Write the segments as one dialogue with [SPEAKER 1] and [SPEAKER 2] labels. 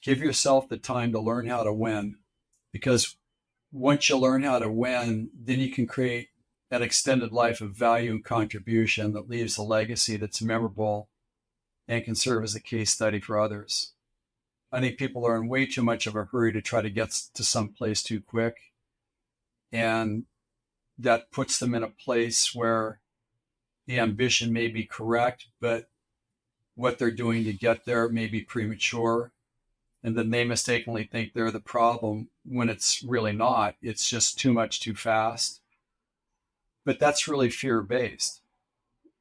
[SPEAKER 1] Give yourself the time to learn how to win, because once you learn how to win, then you can create an extended life of value and contribution that leaves a legacy that's memorable and can serve as a case study for others. I think people are in way too much of a hurry to try to get to some place too quick. And that puts them in a place where the ambition may be correct, but what they're doing to get there may be premature. And then they mistakenly think they're the problem when it's really not. It's just too much too fast. But that's really fear-based.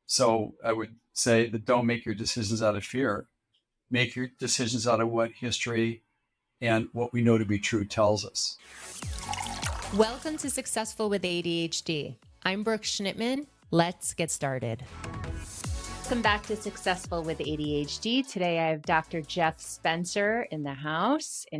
[SPEAKER 1] So I would say that don't make your decisions out of fear. Make your decisions out of what history and what we know to be true tells us.
[SPEAKER 2] Welcome to Successful with ADHD. I'm Brooke Schnittman. Let's get started. Welcome back to Successful with ADHD. Today I have Dr. Jeff Spencer in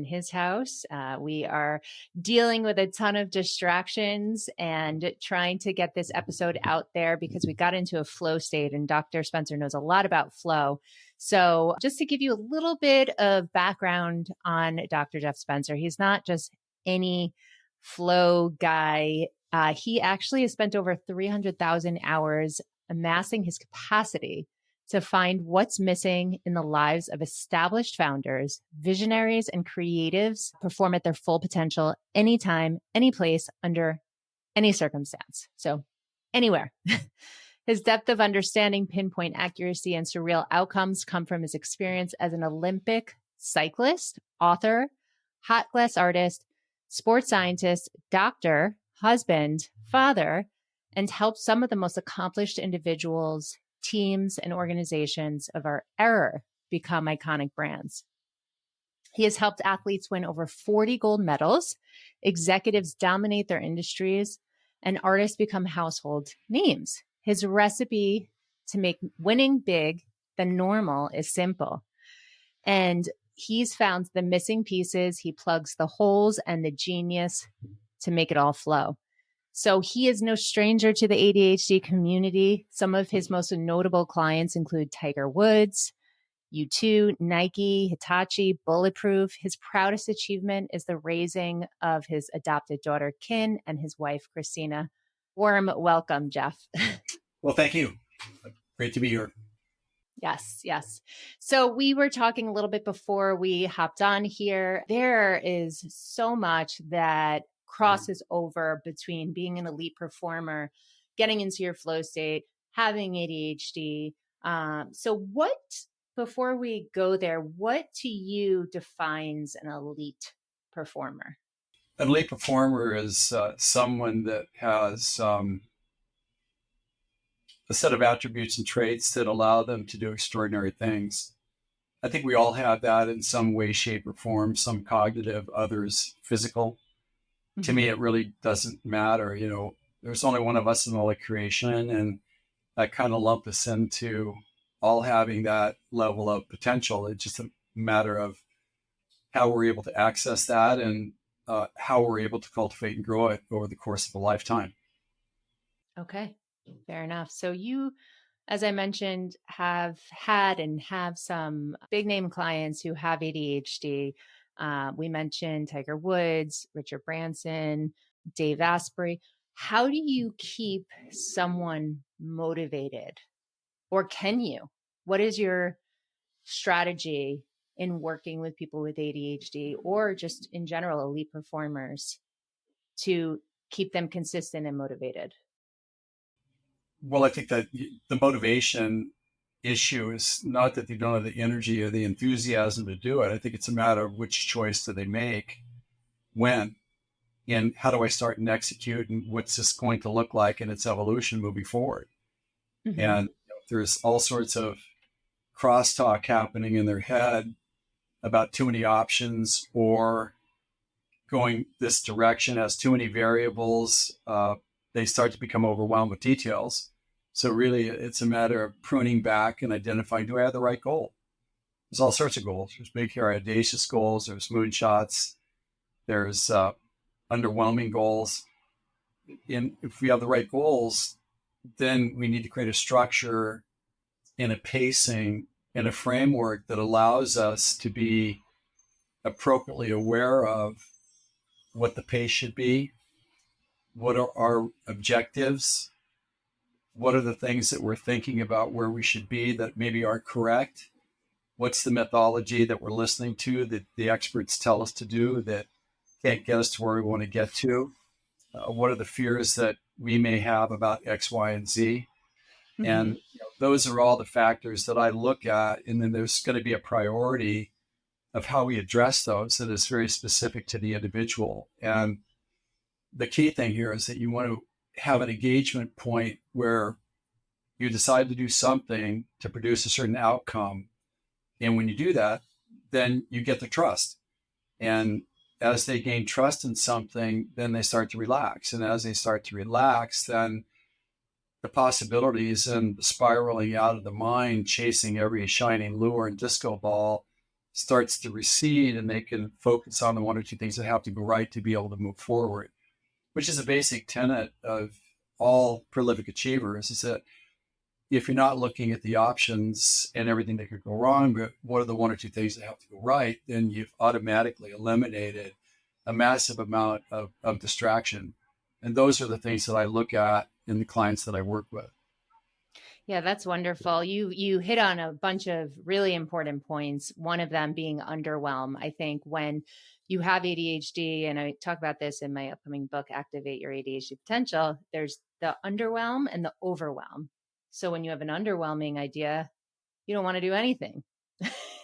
[SPEAKER 2] his house. We are dealing with a ton of distractions and trying to get this episode out there because we got into a flow state, and Dr. Spencer knows a lot about flow. So just to give you a little bit of background on Dr. Jeff Spencer, he's not just any flow guy. He actually has spent over 300,000 hours amassing his capacity to find what's missing in the lives of established founders, visionaries, and creatives perform at their full potential anytime, any place, under any circumstance. So anywhere. His depth of understanding, pinpoint accuracy, and surreal outcomes come from his experience as an Olympic cyclist, author, hot glass artist, sports scientist, doctor, husband, father, and helped some of the most accomplished individuals, teams, and organizations of our era become iconic brands. He has helped athletes win over 40 gold medals, executives dominate their industries, and artists become household names. His recipe to make winning big than normal is simple. And he's found the missing pieces, he plugs the holes, and the genius to make it all flow. So he is no stranger to the ADHD community. Some of his most notable clients include Tiger Woods, U2, Nike, Hitachi, Bulletproof. His proudest achievement is the raising of his adopted daughter, Kin, and his wife, Christina. Warm welcome, Jeff.
[SPEAKER 1] Well, thank you. Great to be here.
[SPEAKER 2] Yes. So we were talking a little bit before we hopped on here. There is so much that crosses over between being an elite performer, getting into your flow state, having ADHD. Before we go there, what to you defines an elite performer?
[SPEAKER 1] An elite performer is someone that has a set of attributes and traits that allow them to do extraordinary things. I think we all have that in some way, shape, or form, some cognitive, others physical. To me, it really doesn't matter. You know, there's only one of us in all of creation, and I kind of lump us into all having that level of potential. It's just a matter of how we're able to access that and how we're able to cultivate and grow it over the course of a lifetime.
[SPEAKER 2] Okay, fair enough. So you, as I mentioned, have had and have some big name clients who have ADHD. We mentioned Tiger Woods, Richard Branson, Dave Asprey. How do you keep someone motivated? Or can you? What is your strategy in working with people with ADHD or just in general elite performers to keep them consistent and motivated?
[SPEAKER 1] Well, I think that the motivation issue is not that they don't have the energy or the enthusiasm to do it. I think it's a matter of which choice do they make, when, and how do I start and execute, and what's this going to look like in its evolution moving forward. Mm-hmm. And there's all sorts of crosstalk happening in their head about too many options or going this direction has too many variables. They start to become overwhelmed with details. So really, it's a matter of pruning back and identifying, do I have the right goal? There's all sorts of goals. There's big, hairy, audacious goals. There's moonshots. There's underwhelming goals. And if we have the right goals, then we need to create a structure and a pacing and a framework that allows us to be appropriately aware of what the pace should be, what are our objectives, what are the things that we're thinking about where we should be that maybe aren't correct, what's the methodology that we're listening to that the experts tell us to do that can't get us to where we want to get to, what are the fears that we may have about X, Y, and Z.
[SPEAKER 2] Mm-hmm.
[SPEAKER 1] And those are all the factors that I look at. And then there's going to be a priority of how we address those that is very specific to the individual. And the key thing here is that you want to have an engagement point where you decide to do something to produce a certain outcome. And when you do that, then you get the trust. And as they gain trust in something, then they start to relax. And as they start to relax, then the possibilities and the spiraling out of the mind, chasing every shining lure and disco ball starts to recede, and they can focus on the one or two things that have to go right to be able to move forward, which is a basic tenet of all prolific achievers, is that if you're not looking at the options and everything that could go wrong, but what are the one or two things that have to go right, then you've automatically eliminated a massive amount of distraction. And those are the things that I look at in the clients that I work with.
[SPEAKER 2] Yeah, that's wonderful. You hit on a bunch of really important points, one of them being underwhelm. I think when you have ADHD, and I talk about this in my upcoming book, Activate Your ADHD Potential, there's the underwhelm and the overwhelm. So when you have an underwhelming idea, you don't want to do anything.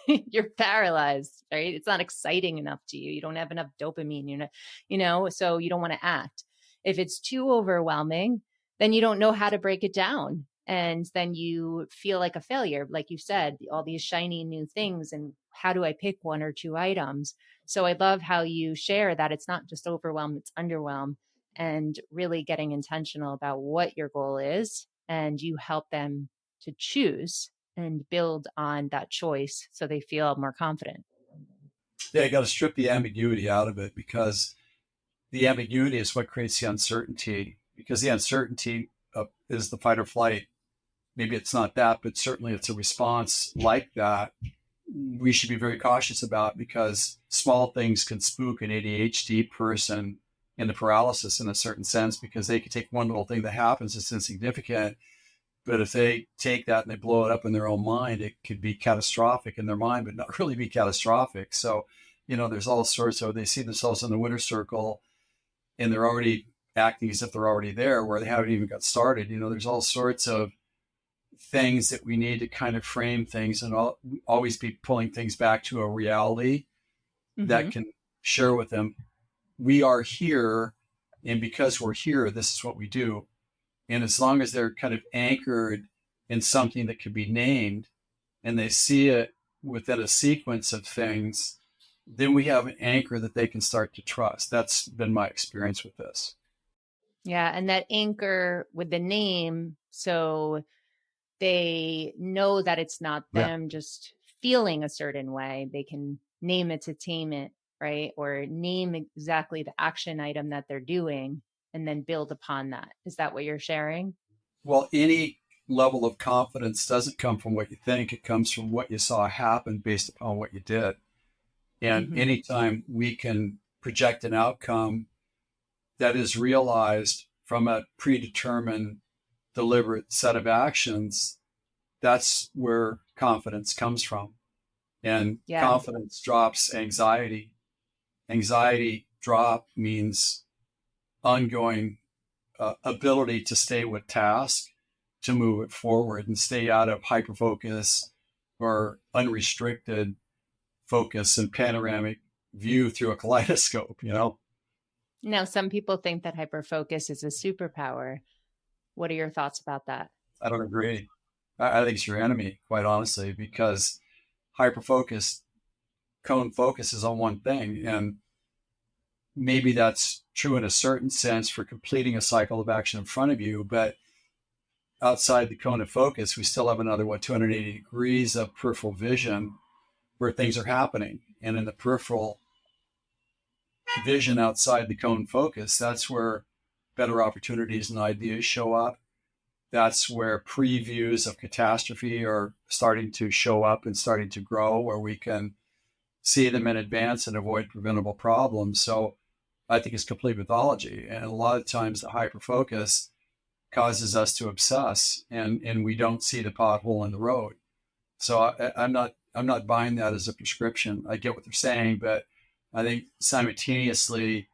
[SPEAKER 2] You're paralyzed, right? It's not exciting enough to you. You don't have enough dopamine, so you don't want to act. If it's too overwhelming, then you don't know how to break it down. And then you feel like a failure. Like you said, all these shiny new things. And how do I pick one or two items? So I love how you share that it's not just overwhelm, it's underwhelm, and really getting intentional about what your goal is. And you help them to choose and build on that choice so they feel more confident.
[SPEAKER 1] Yeah, you got to strip the ambiguity out of it, because the ambiguity is what creates the uncertainty, because the uncertainty is the fight or flight. Maybe it's not that, but certainly it's a response like that we should be very cautious about, because small things can spook an ADHD person into paralysis in a certain sense, because they could take one little thing that happens that's insignificant. But if they take that and they blow it up in their own mind, it could be catastrophic in their mind, but not really be catastrophic. So, there's all sorts of, they see themselves in the winner's circle and they're already acting as if they're already there where they haven't even got started. There's all sorts of things that we need to kind of frame things and always be pulling things back to a reality that can share with them, we are here. And because we're here, this is what we do. And as long as they're kind of anchored in something that could be named and they see it within a sequence of things, then we have an anchor that they can start to trust. That's been my experience with this.
[SPEAKER 2] Yeah. And that anchor with the name, so they know that it's not them just feeling a certain way. They can name it to tame it, right? Or name exactly the action item that they're doing and then build upon that. Is that what you're sharing?
[SPEAKER 1] Well, any level of confidence doesn't come from what you think. It comes from what you saw happen based upon what you did. And anytime we can project an outcome that is realized from a predetermined, deliberate set of actions, that's where confidence comes from. And confidence drops anxiety. Anxiety drop means ongoing ability to stay with task, to move it forward and stay out of hyperfocus or unrestricted focus and panoramic view through a kaleidoscope.
[SPEAKER 2] Now, some people think that hyperfocus is a superpower. What are your thoughts about that?
[SPEAKER 1] I don't agree. I think it's your enemy, quite honestly, because hyperfocus, cone focus is on one thing. And maybe that's true in a certain sense for completing a cycle of action in front of you. But outside the cone of focus, we still have another, 280 degrees of peripheral vision where things are happening. And in the peripheral vision outside the cone focus, that's where better opportunities and ideas show up. That's where previews of catastrophe are starting to show up and starting to grow, where we can see them in advance and avoid preventable problems. So I think it's complete mythology. And a lot of times the hyperfocus causes us to obsess and we don't see the pothole in the road. So I'm not buying that as a prescription. I get what they're saying, but I think simultaneously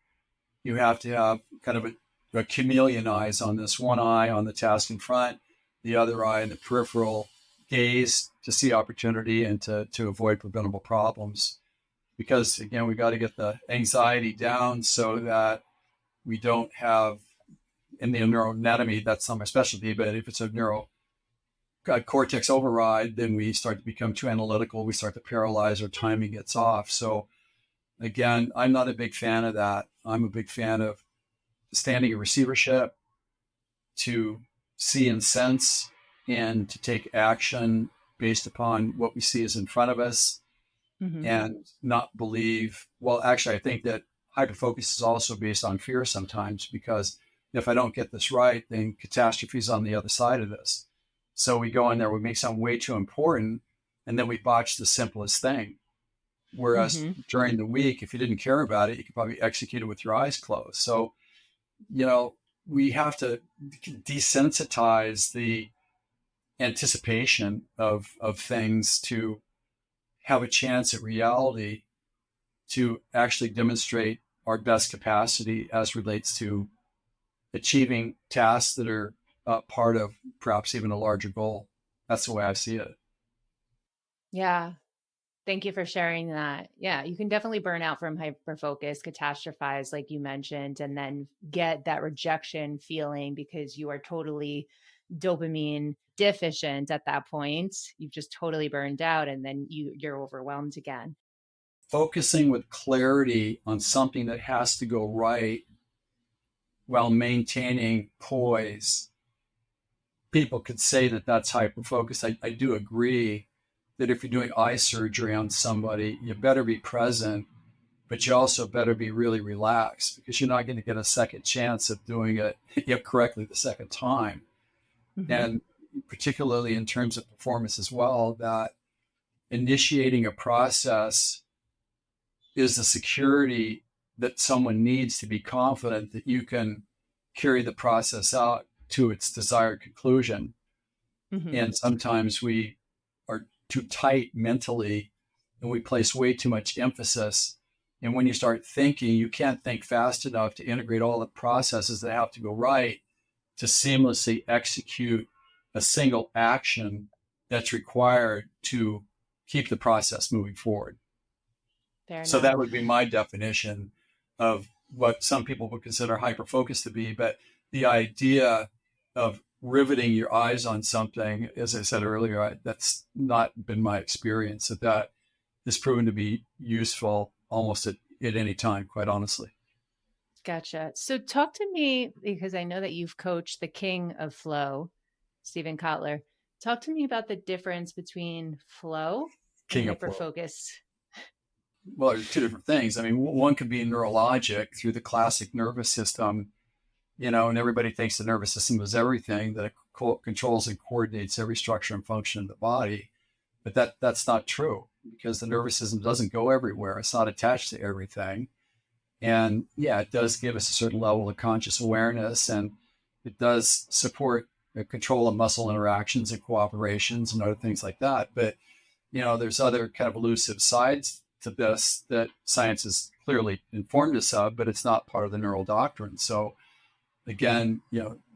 [SPEAKER 1] you have to have kind of a chameleon eyes on this, one eye on the task in front, the other eye in the peripheral gaze to see opportunity and to avoid preventable problems. Because again, we got to get the anxiety down so that we don't have in the neuroanatomy, that's not my specialty, but if it's a cortex override, then we start to become too analytical. We start to paralyze, our timing gets off. So again, I'm not a big fan of that. I'm a big fan of standing in receivership, to see and sense and to take action based upon what we see is in front of us, and not believe, well, actually, I think that hyperfocus is also based on fear sometimes, because if I don't get this right, then catastrophe is on the other side of this. So we go in there, we make something way too important, and then we botch the simplest thing. Whereas during the week, if you didn't care about it, you could probably execute it with your eyes closed. So, we have to desensitize the anticipation of things to have a chance at reality, to actually demonstrate our best capacity as relates to achieving tasks that are part of perhaps even a larger goal. That's the way I see it.
[SPEAKER 2] Yeah. Thank you for sharing that. Yeah, you can definitely burn out from hyperfocus, catastrophize, like you mentioned, and then get that rejection feeling because you are totally dopamine deficient at that point. You've just totally burned out, and then you're overwhelmed again.
[SPEAKER 1] Focusing with clarity on something that has to go right while maintaining poise. People could say that that's hyperfocus. I do agree that if you're doing eye surgery on somebody, you better be present, but you also better be really relaxed, because you're not going to get a second chance of doing it correctly the second time. And particularly in terms of performance as well, that initiating a process is the security that someone needs to be confident that you can carry the process out to its desired conclusion. And sometimes we are too tight mentally and we place way too much emphasis. And when you start thinking, you can't think fast enough to integrate all the processes that have to go right to seamlessly execute a single action that's required to keep the process moving forward. So that would be my definition of what some people would consider hyperfocus to be. But the idea of riveting your eyes on something, as I said earlier, that's not been my experience. That is proven to be useful almost at any time, quite honestly.
[SPEAKER 2] Gotcha. So talk to me, because I know that you've coached the king of flow, Stephen Kotler. Talk to me about the difference between flow and hyperfocus.
[SPEAKER 1] Well, there's two different things. I mean, one could be neurologic through the classic nervous system, and everybody thinks the nervous system is everything, that it controls and coordinates every structure and function of the body. But that's not true, because the nervous system doesn't go everywhere. It's not attached to everything. And yeah, it does give us a certain level of conscious awareness, and it does support the control of muscle interactions and cooperations and other things like that. But, there's other kind of elusive sides to this that science has clearly informed us of, but it's not part of the neural doctrine. So again,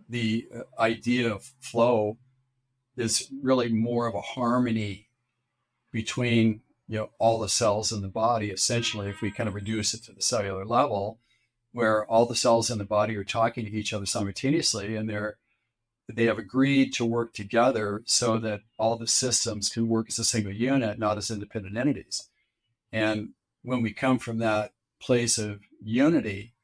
[SPEAKER 1] the idea of flow is really more of a harmony between all the cells in the body. Essentially, if we kind of reduce it to the cellular level, where all the cells in the body are talking to each other simultaneously, and they have agreed to work together so that all the systems can work as a single unit, not as independent entities. And when we come from that place of unity,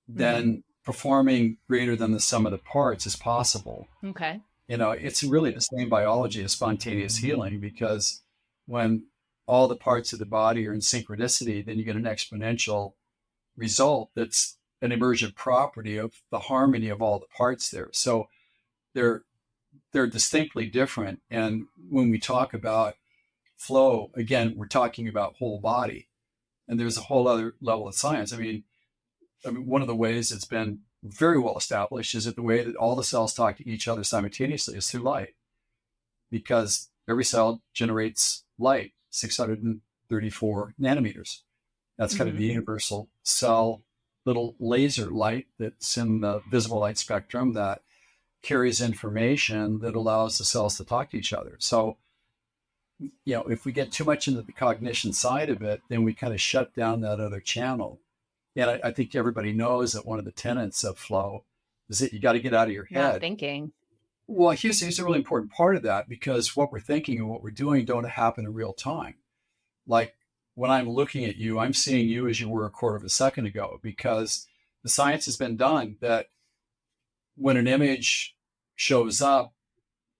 [SPEAKER 1] then performing greater than the sum of the parts is possible.
[SPEAKER 2] Okay.
[SPEAKER 1] It's really the same biology as spontaneous healing, because when all the parts of the body are in synchronicity, then you get an exponential result that's an emergent property of the harmony of all the parts there. So they're distinctly different. And when we talk about flow, again, we're talking about whole body. And there's a whole other level of science. I mean, one of the ways it's been very well established is that the way that all the cells talk to each other simultaneously is through light, because every cell generates light, 634 nanometers. That's kind of the universal cell little laser light that's in the visible light spectrum that carries information that allows the cells to talk to each other. So, if we get too much into the cognition side of it, then we kind of shut down that other channel. And I think everybody knows that one of the tenets of flow is that you got to get out of your
[SPEAKER 2] Not
[SPEAKER 1] head.
[SPEAKER 2] thinking.
[SPEAKER 1] Well, here's a really important part of that, because what we're thinking and what we're doing don't happen in real time. Like when I'm looking at you, I'm seeing you as you were a quarter of a second ago, because the science has been done that when an image shows up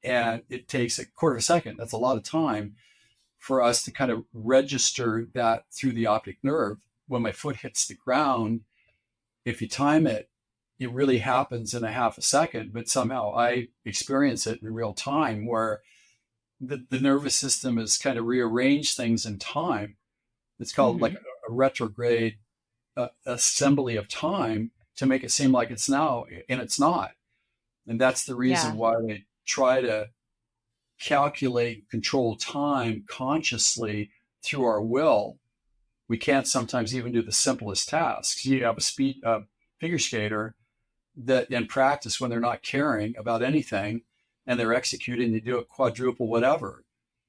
[SPEAKER 1] and it takes a quarter of a second, that's a lot of time for us to kind of register that through the optic nerve. When my foot hits the ground, if you time it, it really happens in a half a second, but somehow I experience it in real time, where the nervous system has kind of rearranged things in time. It's called like a retrograde assembly of time to make it seem like it's now, and it's not. And that's the reason why they try to calculate, control time consciously through our will. We can't sometimes even do the simplest tasks. You have a figure skater that in practice, when they're not caring about anything and they're executing, they do a quadruple whatever.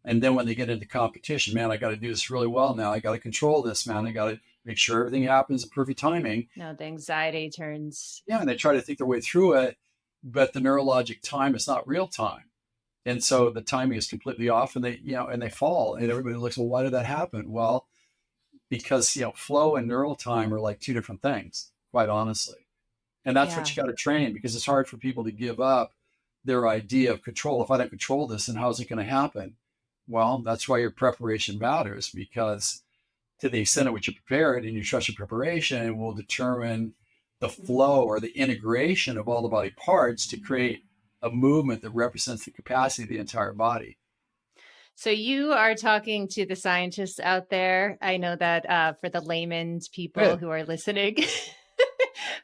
[SPEAKER 1] And then when they get into competition, man, I got to do this really well now. I got to control this, man. I got to make sure everything happens in perfect timing.
[SPEAKER 2] No, the anxiety turns.
[SPEAKER 1] Yeah, and they try to think their way through it, but the neurologic time is not real time. And so the timing is completely off, and they fall, and everybody looks, well, why did that happen? Well, because, flow and neural time are like two different things, quite honestly. And that's what you got to train, because it's hard for people to give up their idea of control. If I don't control this, then how's it going to happen? Well, that's why your preparation matters, because to the extent at which you prepare it and you trust your preparation will determine the flow or the integration of all the body parts to create a movement that represents the capacity of the entire body.
[SPEAKER 2] So you are talking to the scientists out there. I know that for the layman's people who are listening,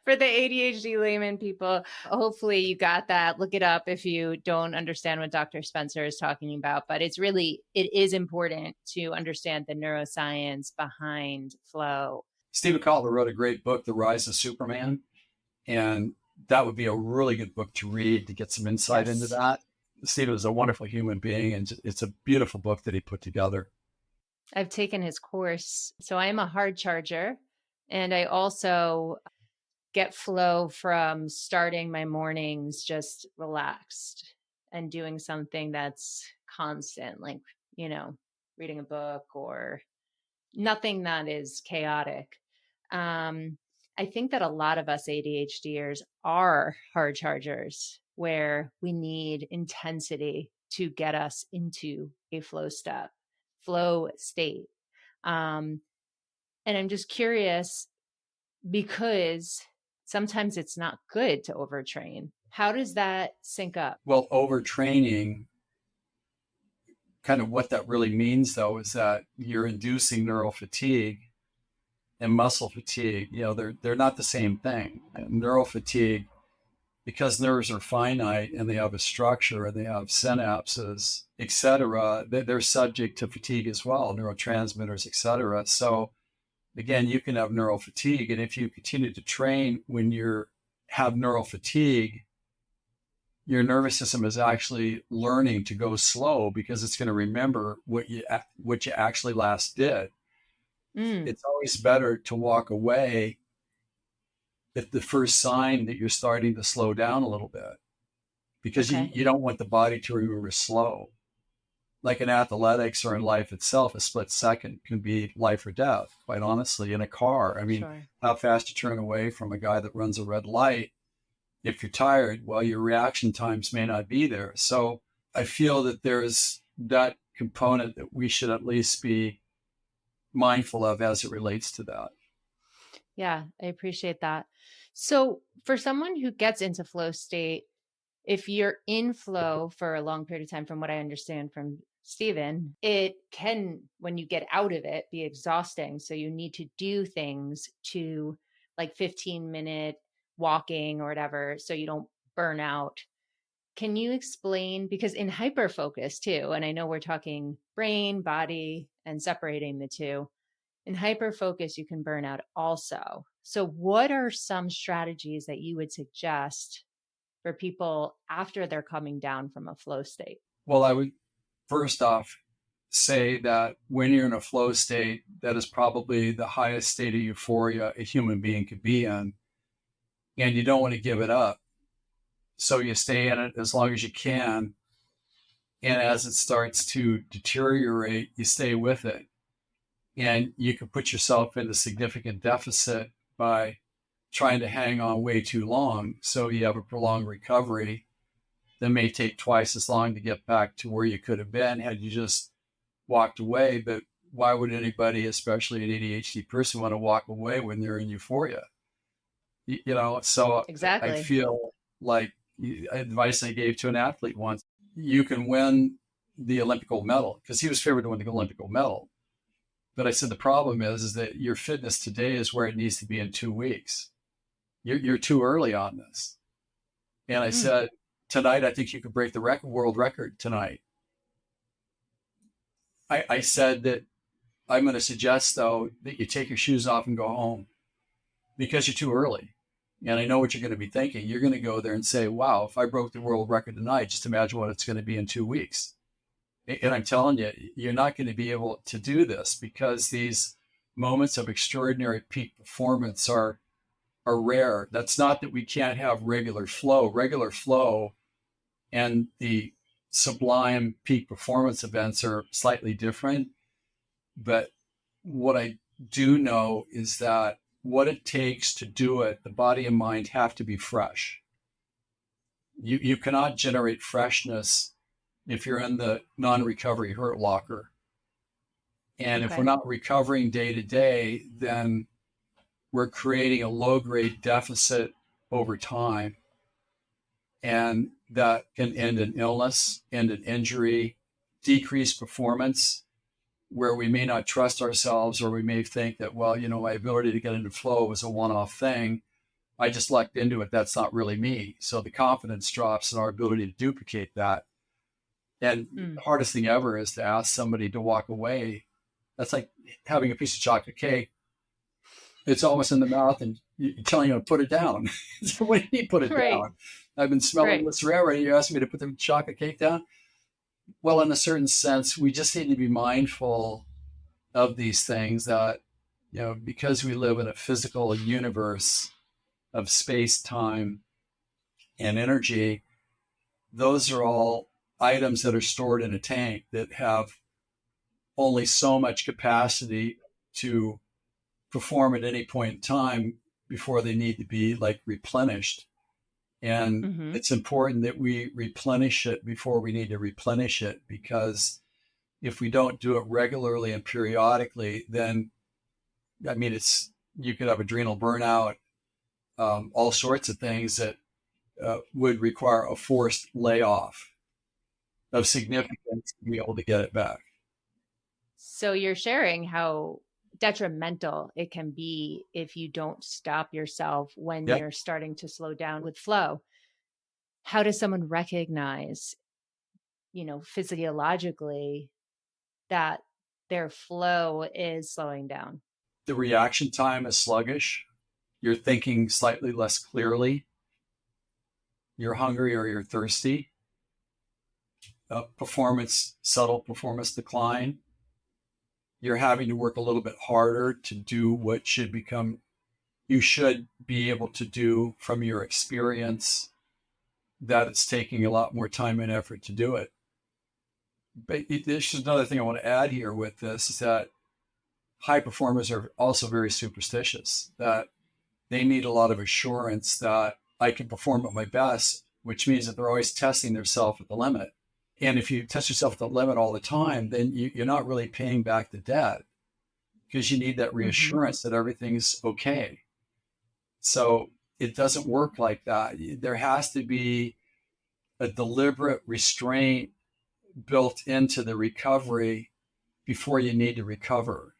[SPEAKER 2] for the ADHD layman people, hopefully you got that. Look it up if you don't understand what Dr. Spencer is talking about. But it is important to understand the neuroscience behind flow.
[SPEAKER 1] Stephen Kotler wrote a great book, The Rise of Superman. And that would be a really good book to read to get some insight into that. Stephen is a wonderful human being, and it's a beautiful book that he put together.
[SPEAKER 2] I've taken his course. So I am a hard charger, and I also get flow from starting my mornings just relaxed and doing something that's constant, like, reading a book or nothing that is chaotic. I think that a lot of us ADHDers are hard chargers, where we need intensity to get us into a flow state. And I'm just curious, because sometimes it's not good to overtrain. How does that sync up?
[SPEAKER 1] Well, overtraining, kind of what that really means, though, is that you're inducing neural fatigue and muscle fatigue. They're not the same thing. Neural fatigue, because nerves are finite and they have a structure and they have synapses, et cetera, they're subject to fatigue as well, neurotransmitters, et cetera. So again, you can have neural fatigue. And if you continue to train when you have neural fatigue, your nervous system is actually learning to go slow, because it's going to remember what you actually last did. It's always better to walk away at the first sign that you're starting to slow down a little bit, because you don't want the body to remember slow. Like in athletics or in life itself, a split second can be life or death, quite honestly. In a car, how fast you turn away from a guy that runs a red light. If you're tired, well, your reaction times may not be there. So I feel that there's that component that we should at least be mindful of as it relates to that.
[SPEAKER 2] Yeah, I appreciate that. So for someone who gets into flow state, if you're in flow for a long period of time, from what I understand from Stephen, it can, when you get out of it, be exhausting. So you need to do things to like 15-minute walking or whatever, so you don't burn out. Can you explain, because in hyperfocus too, and I know we're talking brain, body, and separating the two, in hyperfocus, you can burn out also. So what are some strategies that you would suggest for people after they're coming down from a flow state?
[SPEAKER 1] Well, I would first off say that when you're in a flow state, that is probably the highest state of euphoria a human being could be in. And you don't want to give it up. So you stay in it as long as you can. And as it starts to deteriorate, you stay with it. And you can put yourself into significant deficit by trying to hang on way too long. So you have a prolonged recovery that may take twice as long to get back to where you could have been had you just walked away. But why would anybody, especially an ADHD person, want to walk away when they're in euphoria? So I
[SPEAKER 2] Exactly.
[SPEAKER 1] feel like advice I gave to an athlete once, you can win the Olympic gold medal, because he was favored to win the Olympic gold medal. But I said, the problem is that your fitness today is where it needs to be in 2 weeks. You're too early on this. And I said, tonight, I think you could break the world record tonight. I said that I'm going to suggest, though, that you take your shoes off and go home, because you're too early. And I know what you're going to be thinking. You're going to go there and say, wow, if I broke the world record tonight, just imagine what it's going to be in 2 weeks. And I'm telling you, you're not going to be able to do this, because these moments of extraordinary peak performance are rare. That's not that we can't have regular flow. Regular flow and the sublime peak performance events are slightly different. But what I do know is that what it takes to do it, the body and mind have to be fresh. You cannot generate freshness if you're in the non-recovery hurt locker. And if we're not recovering day to day, then we're creating a low-grade deficit over time. And that can end in illness, end in injury, decreased performance, where we may not trust ourselves, or we may think that, well, my ability to get into flow was a one-off thing. I just lucked into it. That's not really me. So the confidence drops in our ability to duplicate that. And the hardest thing ever is to ask somebody to walk away. That's like having a piece of chocolate cake. It's almost in the mouth and you're telling you to put it down. So what do you mean put it down? I've been smelling this forever. You're asking me to put the chocolate cake down? Well, in a certain sense, we just need to be mindful of these things, that, because we live in a physical universe of space, time, and energy, those are all items that are stored in a tank that have only so much capacity to perform at any point in time before they need to be replenished. And it's important that we replenish it before we need to replenish it, because if we don't do it regularly and periodically, then, you could have adrenal burnout, all sorts of things that would require a forced layoff of significance to be able to get it back.
[SPEAKER 2] So you're sharing how detrimental it can be if you don't stop yourself when you're starting to slow down with flow. How does someone recognize, physiologically, that their flow is slowing down?
[SPEAKER 1] The reaction time is sluggish. You're thinking slightly less clearly. You're hungry or you're thirsty. Subtle performance decline. You're having to work a little bit harder to do what you should be able to do from your experience, that it's taking a lot more time and effort to do it. But there's another thing I want to add here with this, is that high performers are also very superstitious, that they need a lot of assurance that I can perform at my best, which means that they're always testing themselves at the limit. And if you test yourself at the limit all the time, then you're not really paying back the debt, because you need that reassurance that everything's okay. So it doesn't work like that. There has to be a deliberate restraint built into the recovery before you need to recover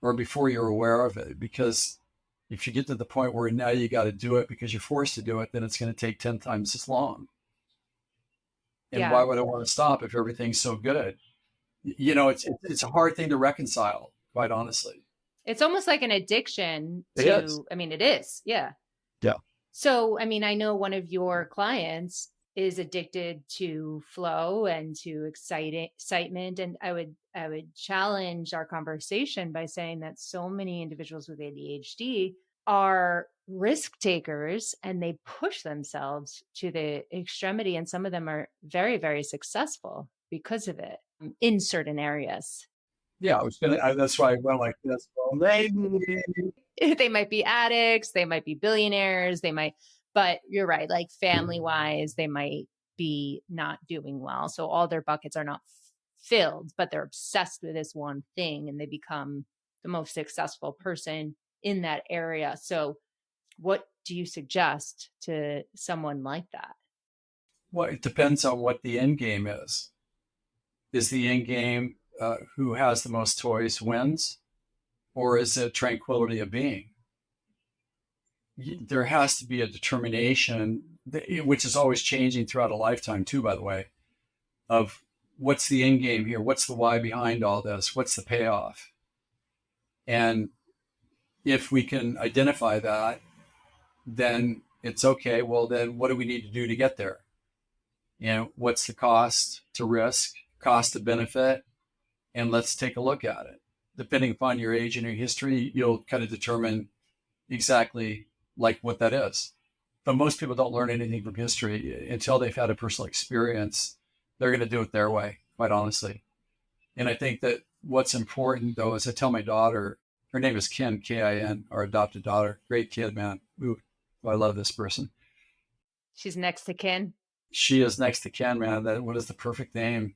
[SPEAKER 1] or before you're aware of it. Because if you get to the point where now you got to do it because you're forced to do it, then it's going to take 10 times as long. And why
[SPEAKER 2] Yeah.
[SPEAKER 1] would I want to stop if everything's so good? It's a hard thing to reconcile, quite honestly.
[SPEAKER 2] It's almost like an addiction
[SPEAKER 1] It is.
[SPEAKER 2] to, I mean, it is. Yeah.
[SPEAKER 1] Yeah.
[SPEAKER 2] So, I mean, I know one of your clients is addicted to flow and to excitement. And I would challenge our conversation by saying that so many individuals with ADHD are risk takers and they push themselves to the extremity. And some of them are very, very successful because of it in certain areas.
[SPEAKER 1] Yeah, that's why I went like this. Well, maybe.
[SPEAKER 2] They might be addicts, they might be billionaires, but you're right, like family wise, they might be not doing well. So all their buckets are not filled, but they're obsessed with this one thing and they become the most successful person in that area. So what do you suggest to someone like that?
[SPEAKER 1] Well, it depends on what the end game is. Is the end game who has the most toys wins? Or is it tranquility of being? There has to be a determination, which is always changing throughout a lifetime too, by the way, of what's the end game here? What's the why behind all this? What's the payoff? And if we can identify that, then it's okay. Well, then what do we need to do to get there? What's the cost to risk, cost to benefit? And let's take a look at it. Depending upon your age and your history, you'll kind of determine exactly like what that is. But most people don't learn anything from history until they've had a personal experience. They're going to do it their way, quite honestly. And I think that what's important, though, is I tell my daughter, her name is Kin, Kin, our adopted daughter. Great kid, man. Ooh, I love this person.
[SPEAKER 2] She's next to kin.
[SPEAKER 1] She is next to Ken, man. What is the perfect name?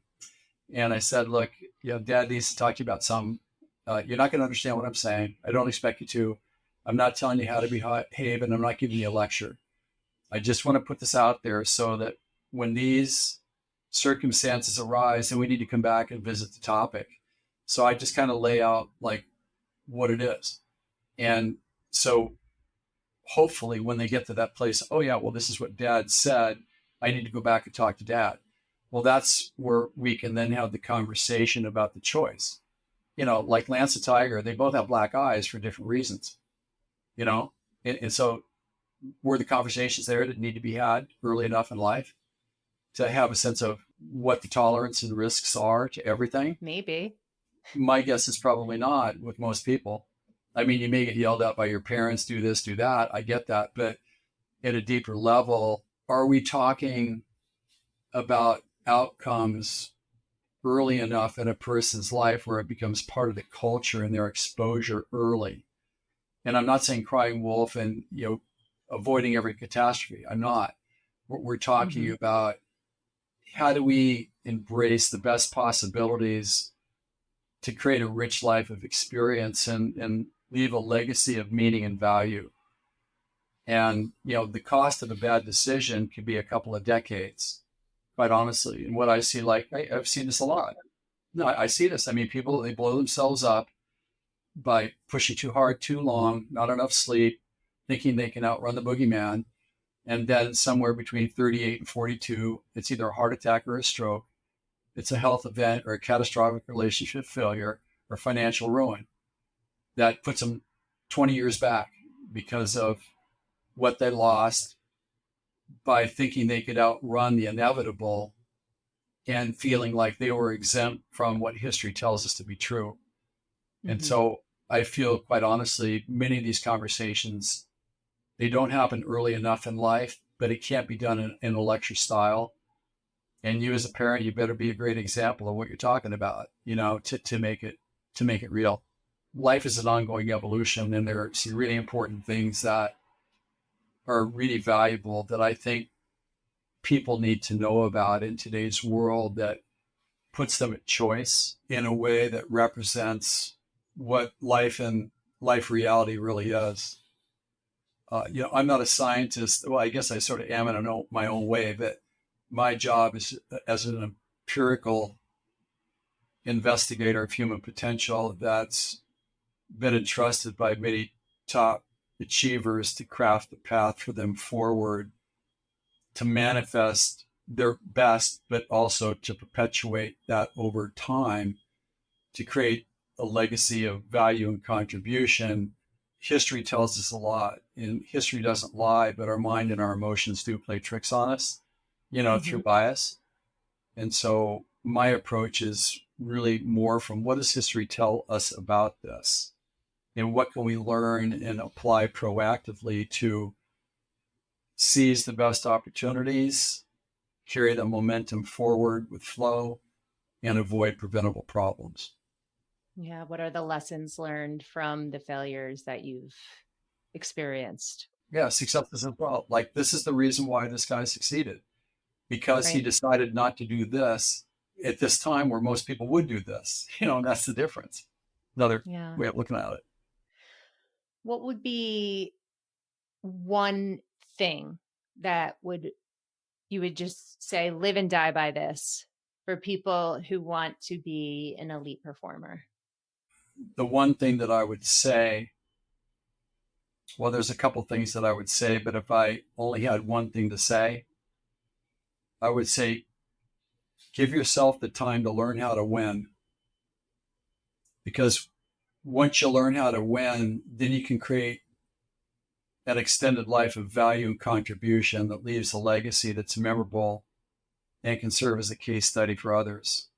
[SPEAKER 1] And I said, look, Dad needs to talk to you about something. You're not going to understand what I'm saying. I don't expect you to. I'm not telling you how to behave, and I'm not giving you a lecture. I just want to put this out there so that when these circumstances arise, then we need to come back and visit the topic. So I just kind of lay out like what it is. And so hopefully when they get to that place, oh yeah, well, this is what Dad said. I need to go back and talk to Dad. Well, that's where we can then have the conversation about the choice. Like Lance and Tiger, they both have black eyes for different reasons, and so were the conversations there that need to be had early enough in life to have a sense of what the tolerance and risks are to everything?
[SPEAKER 2] Maybe.
[SPEAKER 1] My guess is probably not with most people. I mean, you may get yelled at by your parents, do this, do that. I get that. But at a deeper level, are we talking about outcomes early enough in a person's life where it becomes part of the culture and their exposure early? And I'm not saying crying wolf and, avoiding every catastrophe. I'm not. We're talking about how do we embrace the best possibilities to create a rich life of experience and leave a legacy of meaning and value. And, the cost of a bad decision could be a couple of decades, quite honestly. And what I see, I've seen this a lot. No, I see this. I mean, people, they blow themselves up by pushing too hard, too long, not enough sleep, thinking they can outrun the boogeyman. And then somewhere between 38 and 42, it's either a heart attack or a stroke. It's a health event or a catastrophic relationship failure or financial ruin that puts them 20 years back because of what they lost by thinking they could outrun the inevitable and feeling like they were exempt from what history tells us to be true. And so I feel, quite honestly, many of these conversations, they don't happen early enough in life, but it can't be done in a lecture style. And you as a parent, you better be a great example of what you're talking about, to make it real. Life is an ongoing evolution, and there are some really important things that are really valuable that I think people need to know about in today's world that puts them at choice in a way that represents what life and life reality really is. I'm not a scientist. Well, I guess I sort of am in my own way, but my job is as an empirical investigator of human potential that's been entrusted by many top achievers to craft the path for them forward to manifest their best, but also to perpetuate that over time to create a legacy of value and contribution. History tells us a lot, and history doesn't lie, but our mind and our emotions do play tricks on us, through bias. And so my approach is really more from what does history tell us about this? And what can we learn and apply proactively to seize the best opportunities, carry the momentum forward with flow, and avoid preventable problems.
[SPEAKER 2] Yeah. What are the lessons learned from the failures that you've experienced?
[SPEAKER 1] Yeah, success as well. Like, this is the reason why this guy succeeded, because he decided not to do this at this time where most people would do this. And that's the difference. Another way of looking at it.
[SPEAKER 2] What would be one thing that you would just say, live and die by this for people who want to be an elite performer?
[SPEAKER 1] The one thing that I would say, well, there's a couple things that I would say, but if I only had one thing to say, I would say, give yourself the time to learn how to win. Because once you learn how to win, then you can create an extended life of value and contribution that leaves a legacy that's memorable and can serve as a case study for others.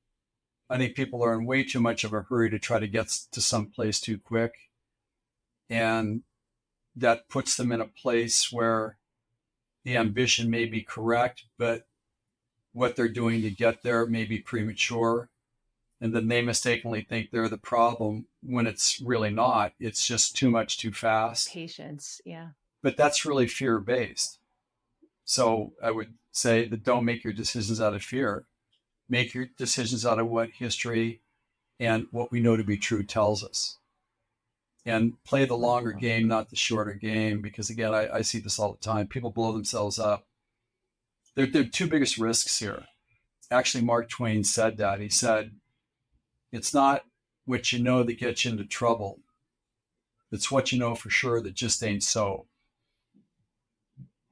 [SPEAKER 1] I think people are in way too much of a hurry to try to get to some place too quick. And that puts them in a place where the ambition may be correct, but what they're doing to get there may be premature. And then they mistakenly think they're the problem when it's really not. It's just too much too fast.
[SPEAKER 2] Patience, yeah.
[SPEAKER 1] But that's really fear-based. So I would say that don't make your decisions out of fear. Make your decisions out of what history and what we know to be true tells us. And play the longer game, not the shorter game, because again, I see this all the time. People blow themselves up. They're two biggest risks here. Actually, Mark Twain said that. He said, it's not what you know that gets you into trouble. It's what you know for sure that just ain't so.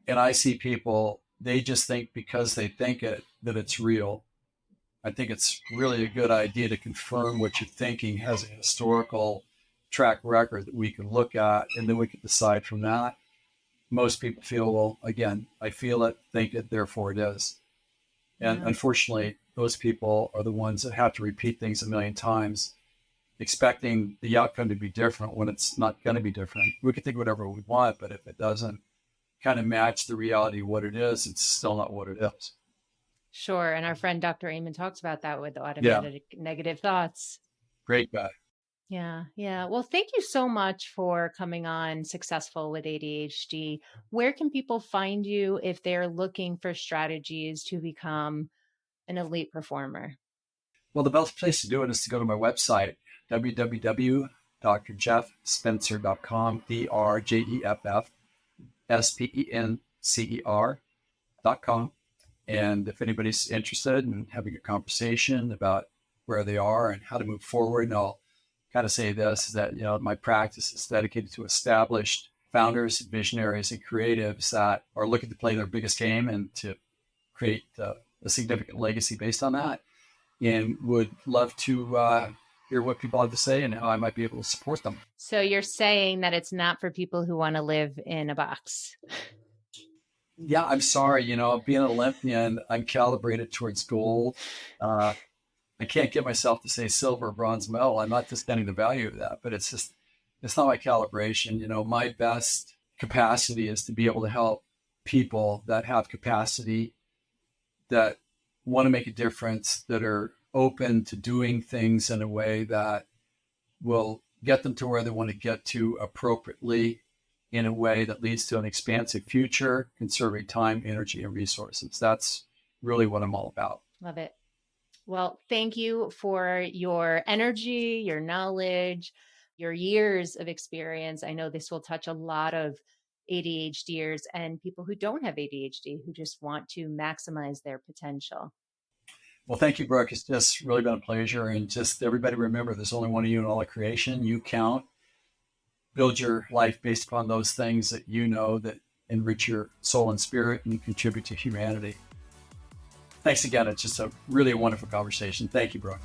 [SPEAKER 1] And I see people, they just think because they think it, that it's real. I think it's really a good idea to confirm what you're thinking has a historical track record that we can look at, and then we can decide from that. Most people feel, well, again, I feel it, think it, therefore it is. And unfortunately, those people are the ones that have to repeat things a million times, expecting the outcome to be different when it's not going to be different. We can think whatever we want, but if it doesn't kind of match the reality of what it is, it's still not what it is.
[SPEAKER 2] Sure. And our friend Dr. Amen talks about that with automatic negative thoughts.
[SPEAKER 1] Great guy.
[SPEAKER 2] Yeah. Yeah. Well, thank you so much for coming on Successful with ADHD. Where can people find you if they're looking for strategies to become an elite performer?
[SPEAKER 1] Well, the best place to do it is to go to my website, www.drjeffspencer.com, DRJEFFSPENCER.com. And if anybody's interested in having a conversation about where they are and how to move forward, and I'll kind of say this, is that, my practice is dedicated to established founders, visionaries, and creatives that are looking to play their biggest game and to create a significant legacy based on that. And would love to hear what people have to say and how I might be able to support them.
[SPEAKER 2] So you're saying that it's not for people who want to live in a box?
[SPEAKER 1] Yeah, I'm sorry. Being an Olympian, I'm calibrated towards gold. I can't get myself to say silver or bronze medal. I'm not discounting the value of that, but it's not my calibration. My best capacity is to be able to help people that have capacity, that want to make a difference, that are open to doing things in a way that will get them to where they want to get to appropriately, in a way that leads to an expansive future, conserving time, energy, and resources. That's really what I'm all about.
[SPEAKER 2] Love it. Well, thank you for your energy, your knowledge, your years of experience. I know this will touch a lot of ADHDers and people who don't have ADHD, who just want to maximize their potential.
[SPEAKER 1] Well, thank you, Brooke. It's just really been a pleasure. And just everybody remember, there's only one of you in all of creation. You count. Build your life based upon those things that you know that enrich your soul and spirit and contribute to humanity. Thanks again. It's just a really wonderful conversation. Thank you, Brooke.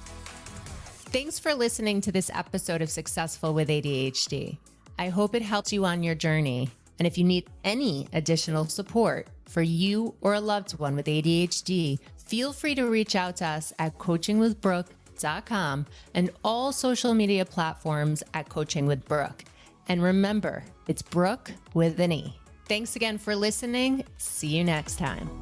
[SPEAKER 2] Thanks for listening to this episode of Successful with ADHD. I hope it helps you on your journey. And if you need any additional support for you or a loved one with ADHD, feel free to reach out to us at coachingwithbrooke.com and all social media platforms at Coaching with Brooke. And remember, it's Brooke with an E. Thanks again for listening. See you next time.